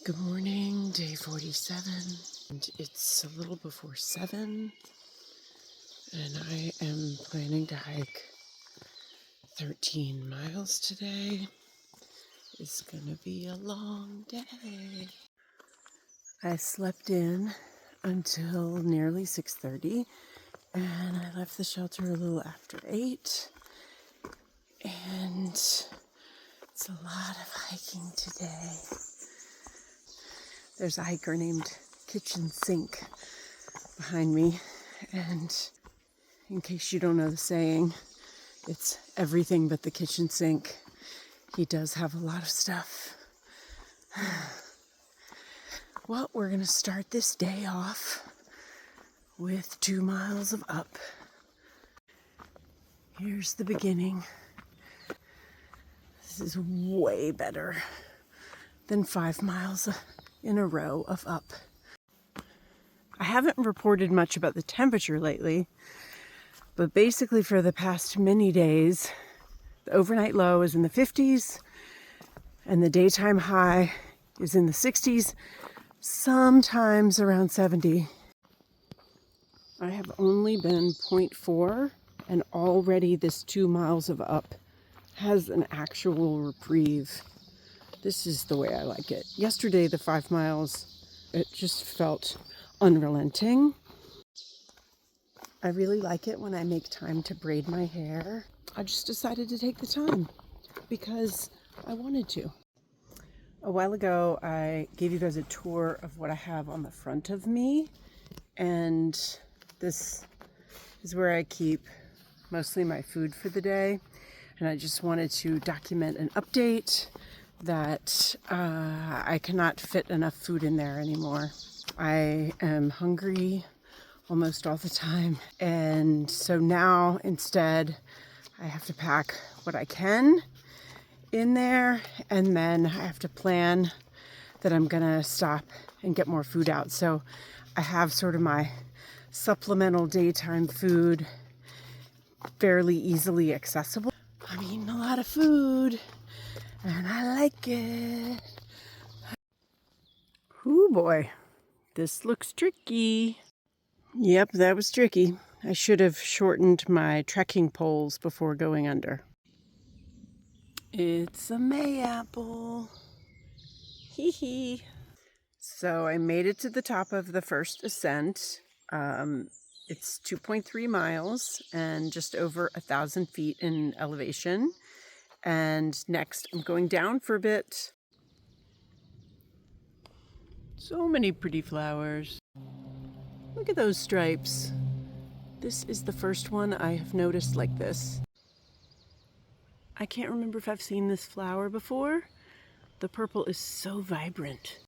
Good morning, day 47, and it's a little before 7, and I am planning to hike 13 miles today. It's gonna be a long day. I slept in until nearly 6:30, and I left the shelter a little after 8, and it's a lot of hiking today. There's a hiker named Kitchen Sink behind me, and in case you don't know the saying, it's everything but the kitchen sink. He does have a lot of stuff. Well, we're gonna start this day off with 2 miles of up. Here's the beginning. This is way better than 5 miles in a row of up. I haven't reported much about the temperature lately, but basically for the past many days, the overnight low is in the 50s and the daytime high is in the 60s, sometimes around 70. I have only been 0.4, and already this 2 miles of up has an actual reprieve. This is the way I like it. Yesterday, the 5 miles, it just felt unrelenting. I really like it when I make time to braid my hair. I just decided to take the time because I wanted to. A while ago, I gave you guys a tour of what I have on the front of me, and this is where I keep mostly my food for the day, and I just wanted to document an update that I cannot fit enough food in there anymore. I am hungry almost all the time, and so now instead I have to pack what I can in there, and then I have to plan that I'm gonna stop and get more food out. So I have sort of my supplemental daytime food fairly easily accessible. I'm eating a lot of food and I like it. Ooh boy, this looks tricky. Yep, that was tricky. I should have shortened my trekking poles before going under. It's a mayapple. Hee hee. So I made it to the top of the first ascent. It's 2.3 miles and just over 1,000 feet in elevation. And next I'm going down for a bit. So many pretty flowers. Look at those stripes. This is the first one I have noticed like this. I can't remember if I've seen this flower before. The purple is so vibrant.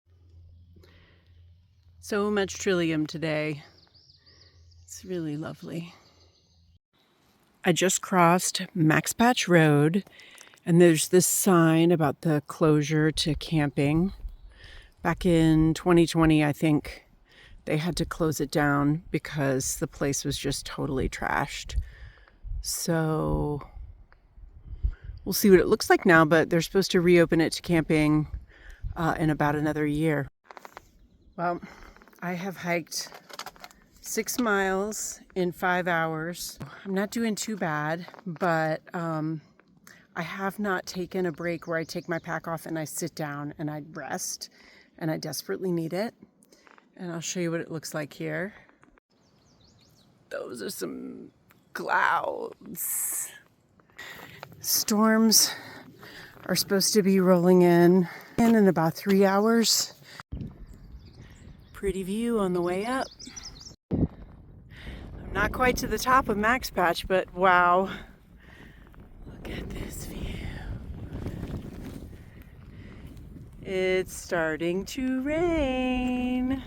So much trillium today. It's really lovely. I just crossed Max Patch Road, and there's this sign about the closure to camping. Back in 2020, I think they had to close it down because the place was just totally trashed. So we'll see what it looks like now, but they're supposed to reopen it to camping in about another year. Well, I have hiked 6 miles in 5 hours. I'm not doing too bad, but I have not taken a break where I take my pack off and I sit down and I rest, and I desperately need it. And I'll show you what it looks like here. Those are some clouds. Storms are supposed to be rolling in about 3 hours. Pretty view on the way up. I'm not quite to the top of Max Patch, but wow. Look at this view. It's starting to rain.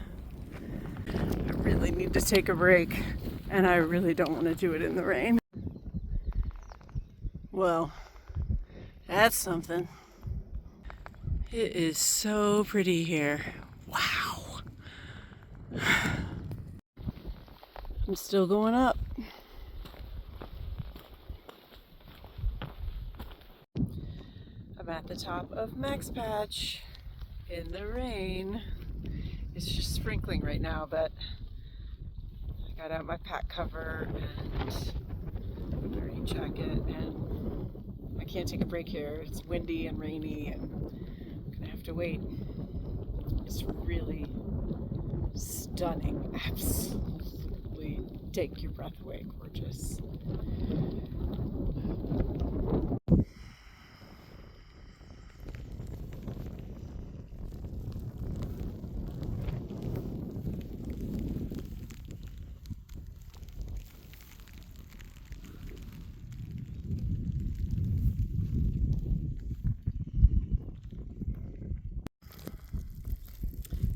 I really need to take a break, and I really don't want to do it in the rain. Well, that's something. It is so pretty here. Wow. I'm still going up. I'm at the top of Max Patch. in the rain. It's just sprinkling right now, but I got out my pack cover and my rain jacket, and I can't take a break here. It's windy and rainy, and I'm gonna have to wait. It's really stunning, absolutely take your breath away, gorgeous.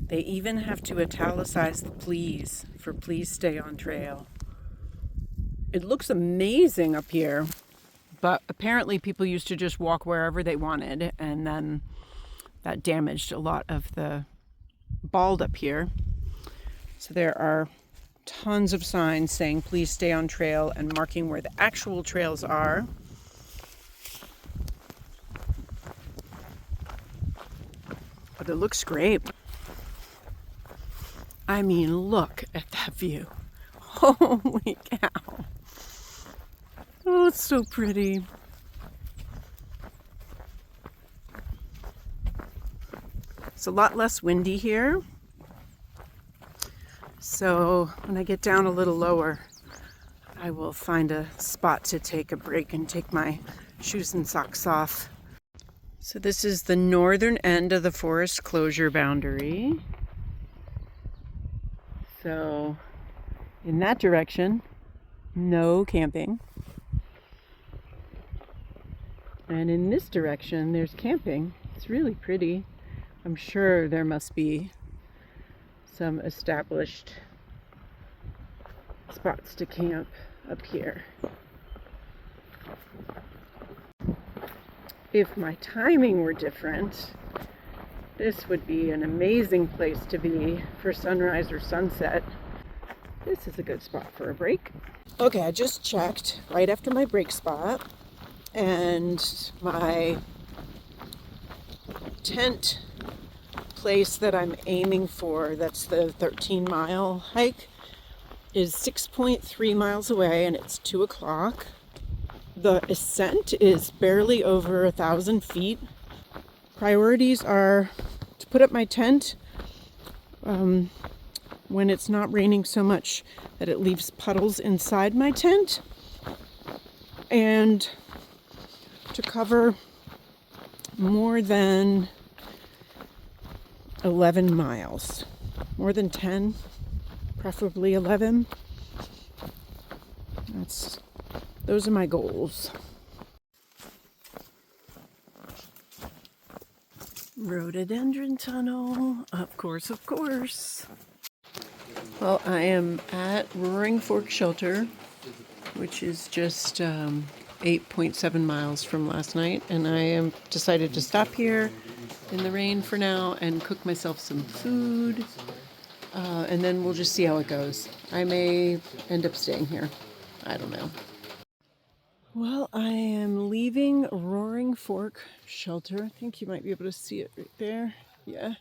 They even have to italicize the please for please stay on trail. It looks amazing up here, but apparently people used to just walk wherever they wanted, and then that damaged a lot of the bald up here. So there are tons of signs saying please stay on trail and marking where the actual trails are. But it looks great. I mean, look at that view. Holy cow. Oh, it's so pretty. It's a lot less windy here. So when I get down a little lower, I will find a spot to take a break and take my shoes and socks off. So this is the northern end of the forest closure boundary. So in that direction, no camping. And in this direction, there's camping. It's really pretty. I'm sure there must be some established spots to camp up here. If my timing were different, this would be an amazing place to be for sunrise or sunset. This is a good spot for a break. Okay, I just checked right after my break spot, and my tent place that I'm aiming for, that's the 13-mile hike, is 6.3 miles away, and it's 2 o'clock. The ascent is barely over 1,000 feet. Priorities are to put up my tent when it's not raining so much that it leaves puddles inside my tent, and to cover more than 11 miles. More than 10, preferably 11. Those are my goals. Rhododendron tunnel, of course, of course. Well, I am at Roaring Fork Shelter, which is just 8.7 miles from last night, and I am decided to stop here in the rain for now and cook myself some food, and then we'll just see how it goes. I may end up staying here. I don't know. Well, I am leaving Roaring Fork Shelter. I think you might be able to see it right there. Yeah.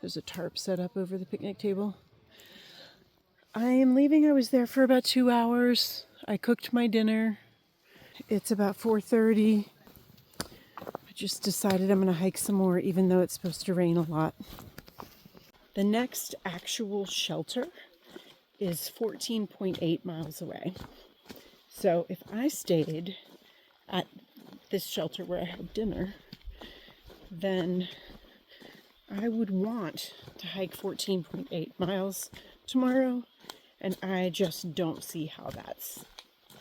There's a tarp set up over the picnic table. I am leaving. I was there for about 2 hours. I cooked my dinner. It's about 4:30. I just decided I'm going to hike some more, even though it's supposed to rain a lot. The next actual shelter is 14.8 miles away. So if I stayed at this shelter where I had dinner, then I would want to hike 14.8 miles tomorrow, and I just don't see how that's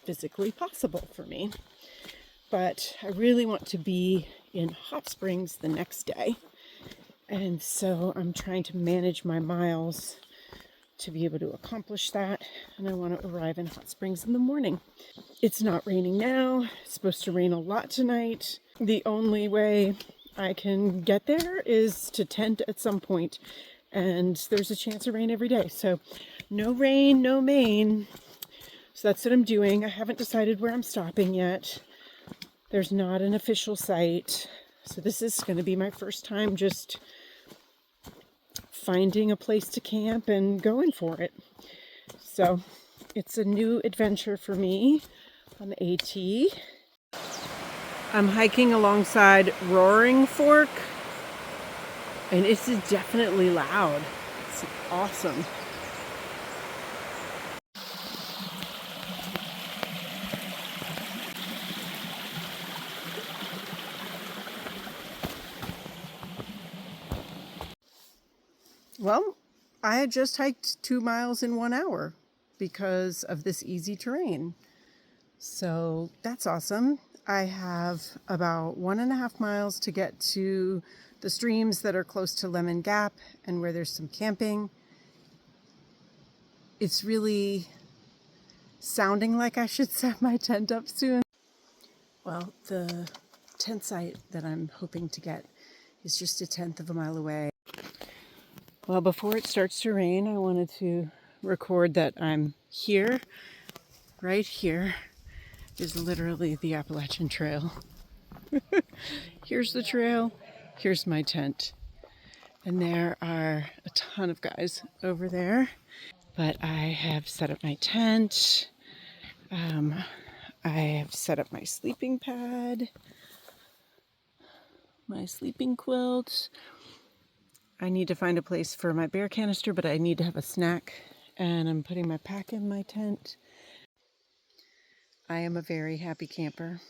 physically possible for me. But I really want to be in Hot Springs the next day, and so I'm trying to manage my miles to be able to accomplish that, and I want to arrive in Hot Springs in the morning. It's not raining now. It's supposed to rain a lot tonight. The only way I can get there is to tent at some point, and there's a chance of rain every day. So no rain, no Maine. So that's what I'm doing. I haven't decided where I'm stopping yet. There's not an official site. So this is going to be my first time just finding a place to camp and going for it. So it's a new adventure for me on the AT. I'm hiking alongside Roaring Fork, and it's definitely loud. It's awesome. Well, I had just hiked 2 miles in 1 hour because of this easy terrain. So that's awesome. I have about 1.5 miles to get to the streams that are close to Lemon Gap and where there's some camping. It's really sounding like I should set my tent up soon. Well, the tent site that I'm hoping to get is just 1/10 of a mile away. Well, before it starts to rain, I wanted to record that I'm here. Right here is literally the Appalachian Trail. Here's the trail, here's my tent. And there are a ton of guys over there. But I have set up my tent. I have set up my sleeping pad, my sleeping quilt. I need to find a place for my bear canister, but I need to have a snack. And I'm putting my pack in my tent. I am a very happy camper.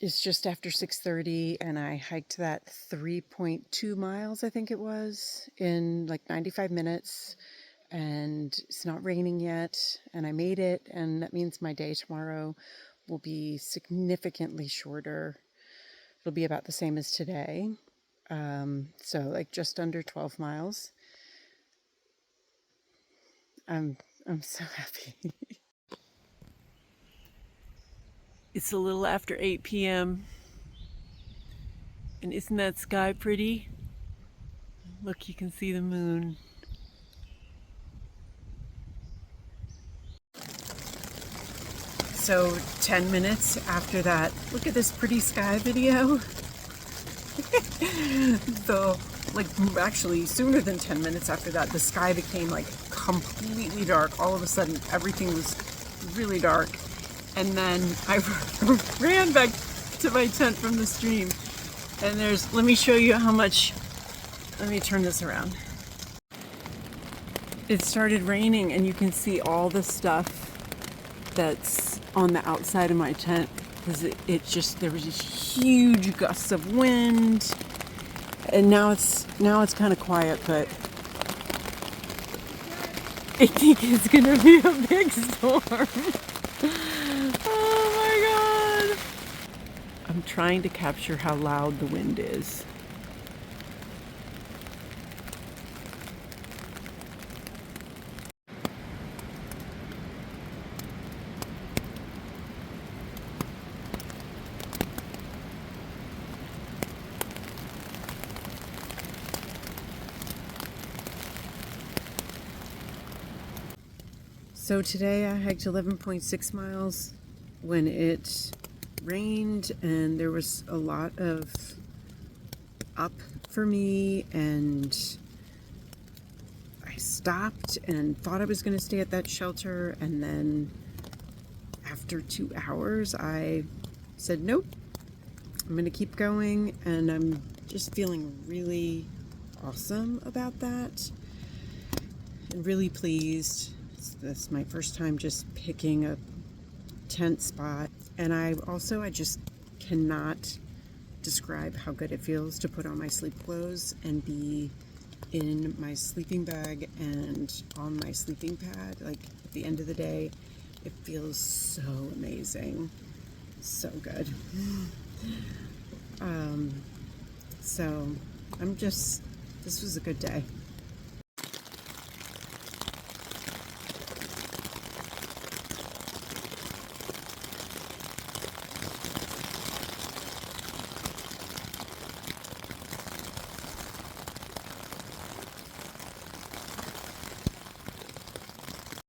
It's just after 6:30 and I hiked that 3.2 miles, I think it was, in like 95 minutes. And it's not raining yet, and I made it, and that means my day tomorrow will be significantly shorter. It'll be about the same as today. So like just under 12 miles. I'm so happy. It's a little after 8 p.m. And isn't that sky pretty? Look, you can see the moon. So 10 minutes after that, look at this pretty sky video. So like actually sooner than 10 minutes after that, the sky became like completely dark. All of a sudden everything was really dark. And then I ran back to my tent from the stream. And let me show you how much, let me turn this around. It started raining and you can see all the stuff that's on the outside of my tent because there was these huge gusts of wind. And now it's kind of quiet, but I think it's gonna be a big storm. Oh my God. I'm trying to capture how loud the wind is. So today I hiked 11.6 miles when it rained and there was a lot of up for me, and I stopped and thought I was going to stay at that shelter, and then after 2 hours I said nope, I'm going to keep going, and I'm just feeling really awesome about that and really pleased. This is my first time just picking a tent spot, and I just cannot describe how good it feels to put on my sleep clothes and be in my sleeping bag and on my sleeping pad. Like at the end of the day, it feels so amazing, so good. So this was a good day.